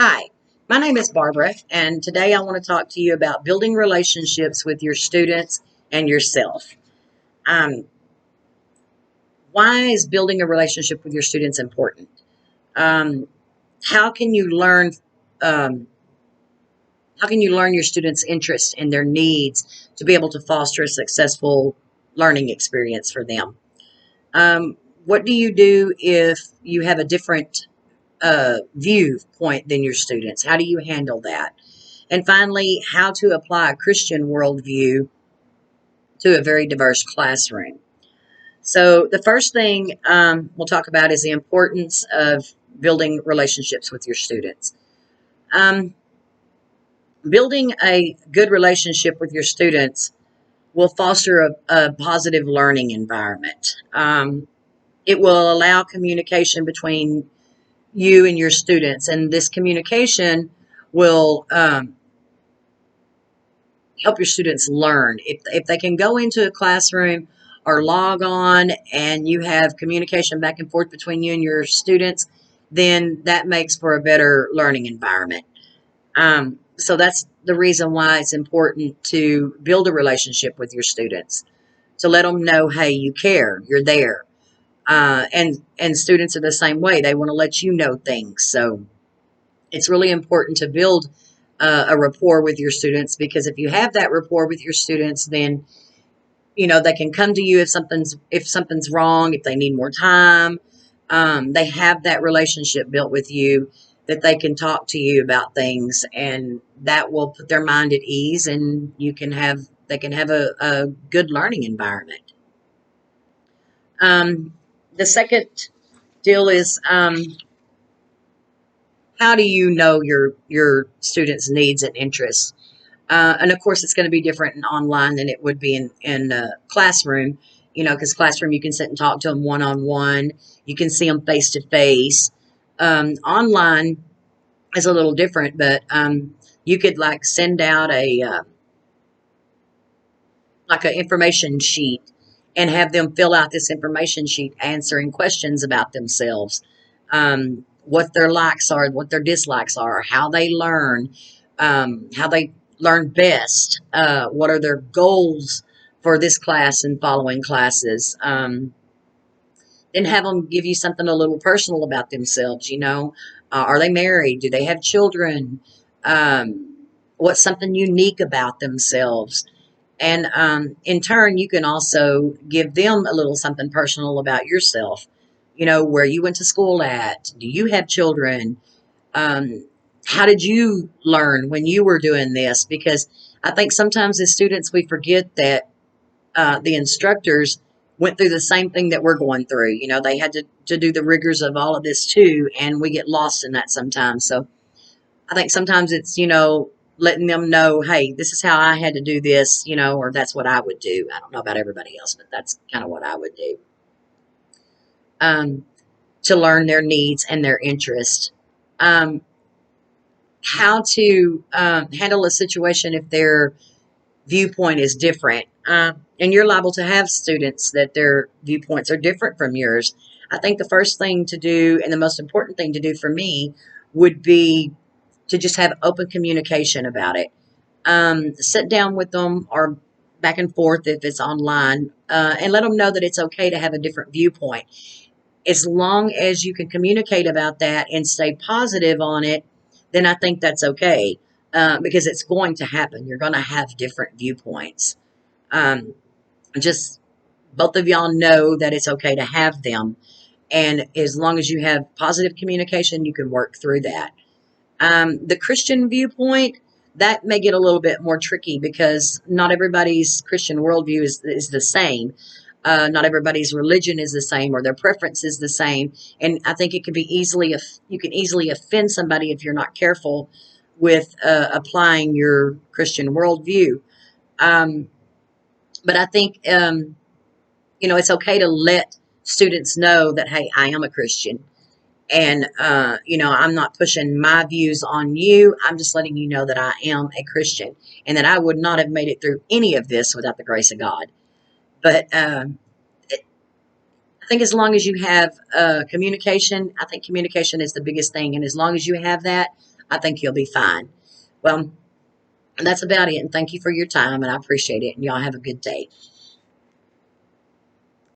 Hi, my name is Barbara, and today I want to talk to you about building relationships with your students and yourself. Um, why is building a relationship with your students important? Um, how can you learn? Um, how can you learn your students' interests and their needs to be able to foster a successful learning experience for them? What do you do if you have a different viewpoint than your students? How do you handle that? And finally, how to apply a Christian worldview to a very diverse classroom. So, the first thing we'll talk about is the importance of building relationships with your students. Um, Building a good relationship with your students will foster a positive learning environment. It will allow communication between you and your students, and this communication will help your students learn. If they can go into a classroom or log on and you have communication back and forth between you and your students, then that makes for a better learning environment. So that's the reason why it's important to build a relationship with your students, to let them know, hey, you care, you're there. And students are the same way. They want to let you know things. So it's really important to build a rapport with your students, because if you have that rapport with your students, then they can come to you if something's wrong, if they need more time. They have that relationship built with you, that they can talk to you about things, and that will put their mind at ease, and they can have a good learning environment. um, the second deal is, how do you know your students' needs and interests? And of course, it's going to be different in online than it would be in classroom. Because classroom, you can sit and talk to them one on one. You can see them face to face. Online is a little different, but you could like send out a like an information sheet and have them fill out this information sheet answering questions about themselves, what their likes are, what their dislikes are, how they learn best, what are their goals for this class and following classes. Then have them give you something a little personal about themselves. Are they married? Do they have children? What's something unique about themselves? And in turn, you can also give them a little something personal about yourself. Where you went to school at. Do you have children? Um, how did you learn when you were doing this? Because I think sometimes as students, we forget that the instructors went through the same thing that we're going through. They had to do the rigors of all of this too, and we get lost in that sometimes. So I think sometimes it's, letting them know, hey, this is how I had to do this, or that's what I would do. I don't know about everybody else, but that's kind of what I would do, um, to learn their needs and their interests. Um, how to handle a situation if their viewpoint is different. And you're liable to have students that their viewpoints are different from yours. I think the first thing to do, and the most important thing to do for me, would be to just have open communication about it. Sit down with them, or back and forth if it's online, and let them know that it's okay to have a different viewpoint. As long as you can communicate about that and stay positive on it, then I think that's okay, because it's going to happen. You're going to have different viewpoints. Um, just both of y'all know that it's okay to have them. And as long as you have positive communication, you can work through that. The Christian viewpoint, that may get a little bit more tricky, because not everybody's Christian worldview is the same. Not everybody's religion is the same, or their preference is the same. And I think it can be you can easily offend somebody if you're not careful with applying your Christian worldview. Um, but I think, it's okay to let students know that, hey, I am a Christian. And, I'm not pushing my views on you. I'm just letting you know that I am a Christian, and that I would not have made it through any of this without the grace of God. But I think as long as you have communication, I think communication is the biggest thing. And as long as you have that, I think you'll be fine. Well, that's about it. And thank you for your time. And I appreciate it. And y'all have a good day.